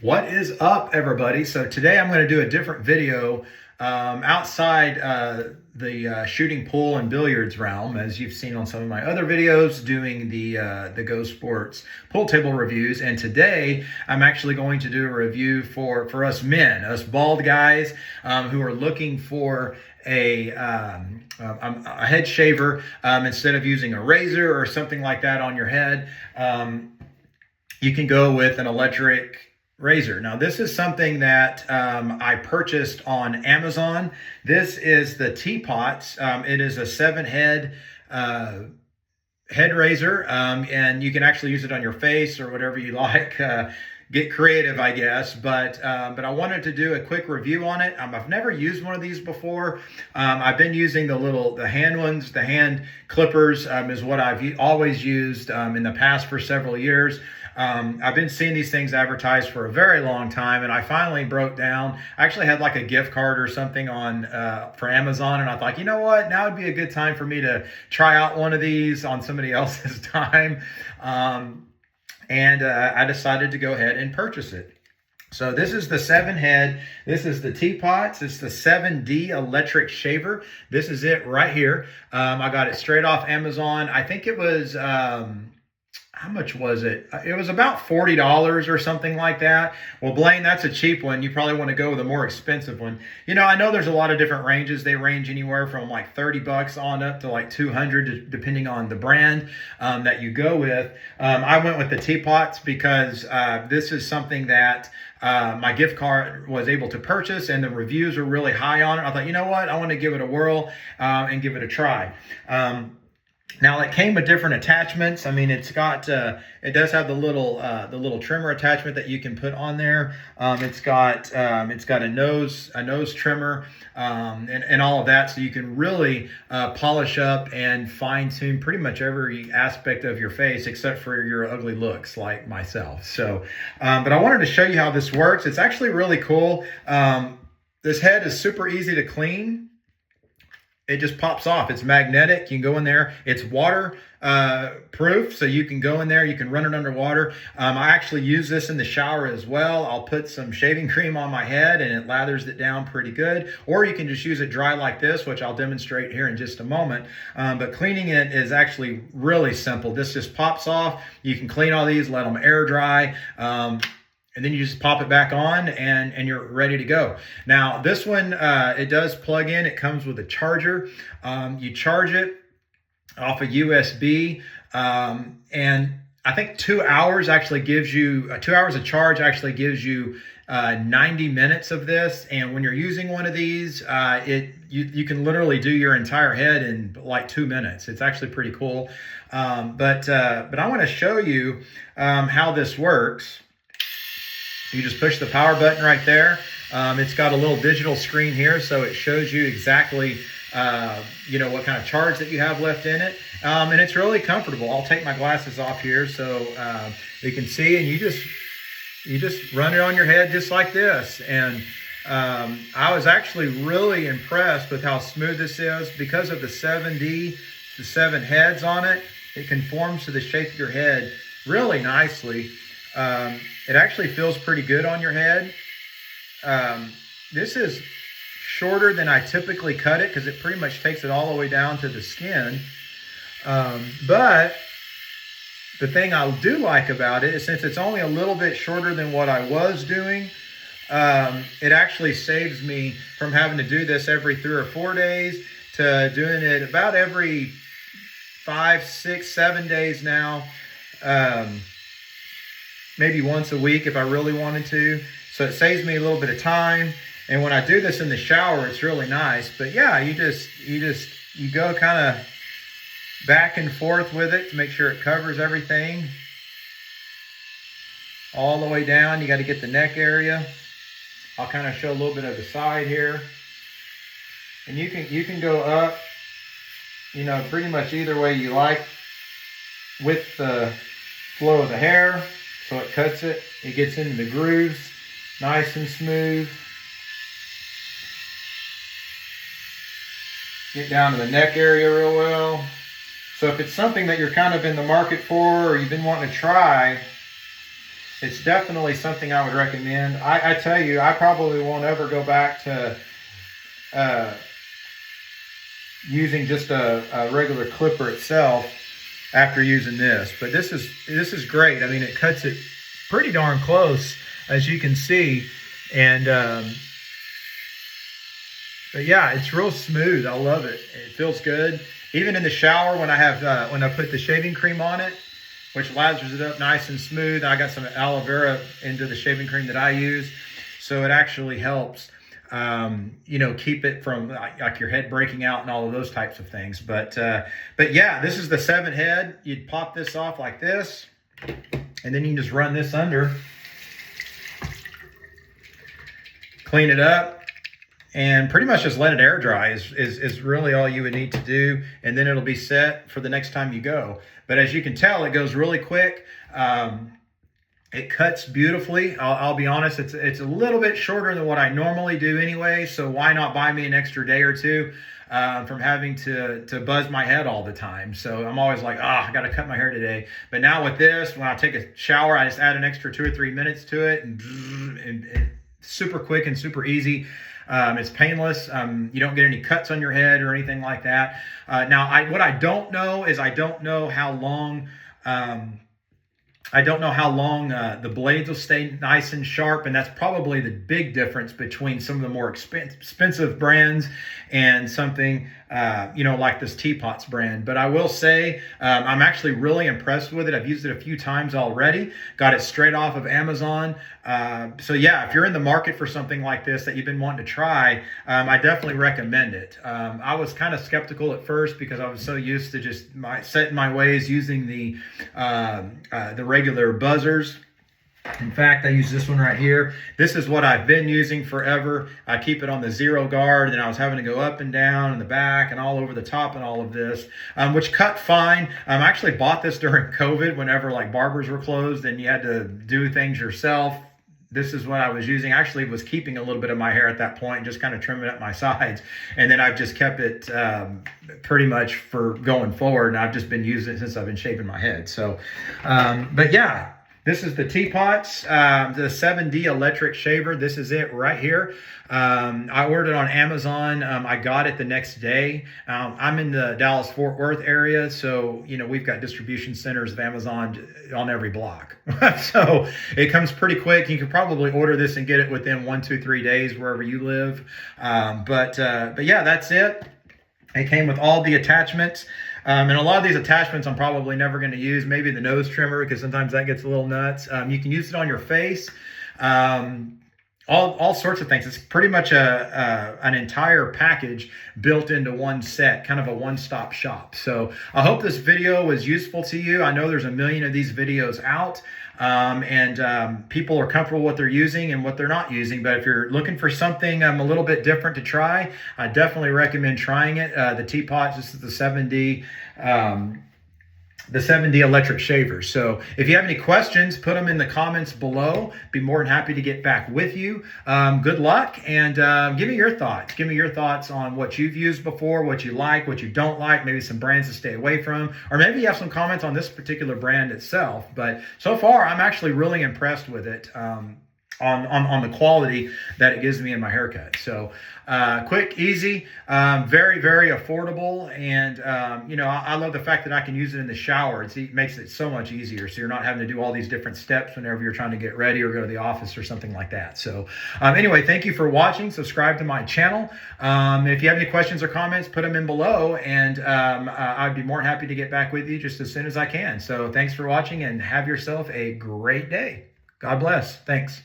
What is up, everybody? So today I'm going to do a different video outside the shooting pool and billiards realm, as you've seen on some of my other videos, doing the Go Sports pool table reviews. And today I'm actually going to do a review for us men, us bald guys who are looking for a head shaver instead of using a razor or something like that on your head. You can go with an electric razor. Now, this is something that I purchased on Amazon. This is the Tepotz. It is a 7-head head razor, and you can actually use it on your face or whatever you like. Get creative, I guess, but I wanted to do a quick review on it. I've never used one of these before. I've been using the hand ones, the hand clippers is what I've always used in the past for several years. I've been seeing these things advertised for a very long time, and I finally broke down. I actually had like a gift card or something on for Amazon, and I thought, you know what, now would be a good time for me to try out one of these on somebody else's time. I decided to go ahead and purchase it. So this is the 7-head. This is the Tepotz. It's the 7D electric shaver. This is it right here. I got it straight off Amazon. I think it was, how much was it? It was about $40 or something like that. Well, Blaine, that's a cheap one. You probably want to go with a more expensive one. You know, I know there's a lot of different ranges. They range anywhere from like 30 bucks on up to like 200, depending on the brand that you go with. I went with the Tepotz because this is something that my gift card was able to purchase, and the reviews are really high on it. I thought, you know what? I want to give it a whirl and give it a try. Now, it came with different attachments. I mean, it does have the little trimmer attachment that you can put on there. It's got a nose trimmer and all of that, so you can really polish up and fine tune pretty much every aspect of your face except for your ugly looks like myself. So, but I wanted to show you how this works. It's actually really cool. This head is super easy to clean. It just pops off. It's magnetic. You can go in there. It's water proof, so you can go in there. You can run it underwater. I actually use this in the shower as well. I'll put some shaving cream on my head, and it lathers it down pretty good. Or you can just use it dry like this, which I'll demonstrate here in just a moment. But cleaning it is actually really simple. This just pops off. You can clean all these, let them air dry. And then you just pop it back on and you're ready to go. Now, this one, it does plug in. It comes with a charger. You charge it off a USB. And I think 2 hours actually gives you, 2 hours of charge actually gives you 90 minutes of this. And when you're using one of these, you can literally do your entire head in like 2 minutes. It's actually pretty cool. But I want to show you how this works. You just push the power button right there. It's got a little digital screen here, so it shows you exactly, what kind of charge that you have left in it. And it's really comfortable. I'll take my glasses off here so you can see, and you just run it on your head just like this. And I was actually really impressed with how smooth this is because of the 7D, the 7 heads on it. It conforms to the shape of your head really nicely. It actually feels pretty good on your head. This is shorter than I typically cut it because it pretty much takes it all the way down to the skin. But the thing I do like about it is since it's only a little bit shorter than what I was doing, it actually saves me from having to do this every 3 or 4 days to doing it about every 5, 6, 7 days now. Maybe once a week if I really wanted to. So it saves me a little bit of time. And when I do this in the shower, it's really nice. But yeah, you go kind of back and forth with it to make sure it covers everything. All the way down, you got to get the neck area. I'll kind of show a little bit of the side here. And you can go up, pretty much either way you like with the flow of the hair. So it cuts it, it gets into the grooves, nice and smooth. Get down to the neck area real well. So if it's something that you're kind of in the market for or you've been wanting to try, It's definitely something I would recommend. I tell you, I probably won't ever go back to using just a regular clipper itself after using this. But this is great. I mean, it cuts it pretty darn close, as you can see. And but yeah, it's real smooth. I love it. It feels good. Even in the shower, when I put the shaving cream on it, which lathers it up nice and smooth. I got some aloe vera into the shaving cream that I use, so it actually helps, you know, keep it from like your head breaking out and all of those types of things. But yeah, this is the 7 head. You'd pop this off like this, and then you can just run this under, clean it up, and pretty much just let it air dry is really all you would need to do. And then it'll be set for the next time you go. But as you can tell, it goes really quick. It cuts beautifully. I'll be honest, it's a little bit shorter than what I normally do anyway. So why not buy me an extra day or two from having to buzz my head all the time? So I'm always like, I got to cut my hair today. But now with this, when I take a shower, I just add an extra 2 or 3 minutes to it, and super quick and super easy. It's painless. You don't get any cuts on your head or anything like that. Now, what I don't know is I don't know how long the blades will stay nice and sharp, and that's probably the big difference between some of the more expensive brands and something, you know, like this Tepotz brand. But I will say, I'm actually really impressed with it. I've used it a few times already. Got it straight off of Amazon. So yeah, if you're in the market for something like this that you've been wanting to try, I definitely recommend it. I was kind of skeptical at first because I was so used to just setting my ways using the regular buzzers. In fact, I use this one right here. This is what I've been using forever. I keep it on the 0 guard, and I was having to go up and down in the back and all over the top and all of this, which cut fine. I actually bought this during COVID, whenever like barbers were closed and you had to do things yourself. This is what I was using. Actually was keeping a little bit of my hair at that point, just kind of trimming up my sides. And then I've just kept it pretty much for going forward. And I've just been using it since I've been shaving my head. So, but yeah, this is the Tepotz, the 7D electric shaver. This is it right here. I ordered it on Amazon. I got it the next day. I'm in the Dallas-Fort Worth area, so you know we've got distribution centers of Amazon on every block. So it comes pretty quick. You can probably order this and get it within 1, 2, 3 days wherever you live. But yeah, that's it. It came with all the attachments. And a lot of these attachments I'm probably never going to use. Maybe the nose trimmer, because sometimes that gets a little nuts. You can use it on your face. All sorts of things. It's pretty much an entire package built into one set, kind of a one-stop shop. So I hope this video was useful to you. I know there's a million of these videos out, and people are comfortable with what they're using and what they're not using. But if you're looking for something a little bit different to try, I definitely recommend trying it. The Tepotz, this is the 7D. The 7D electric shavers. So if you have any questions, put them in the comments below. Be more than happy to get back with you. Good luck, and give me your thoughts. Give me your thoughts on what you've used before, what you like, what you don't like, maybe some brands to stay away from, or maybe you have some comments on this particular brand itself. But so far, I'm actually really impressed with it. On the quality that it gives me in my haircut. So quick, easy, very, very affordable. And, you know, I love the fact that I can use it in the shower. It makes it so much easier. So you're not having to do all these different steps whenever you're trying to get ready or go to the office or something like that. So anyway, thank you for watching. Subscribe to my channel. If you have any questions or comments, put them in below, and I'd be more than happy to get back with you just as soon as I can. So thanks for watching, and have yourself a great day. God bless. Thanks.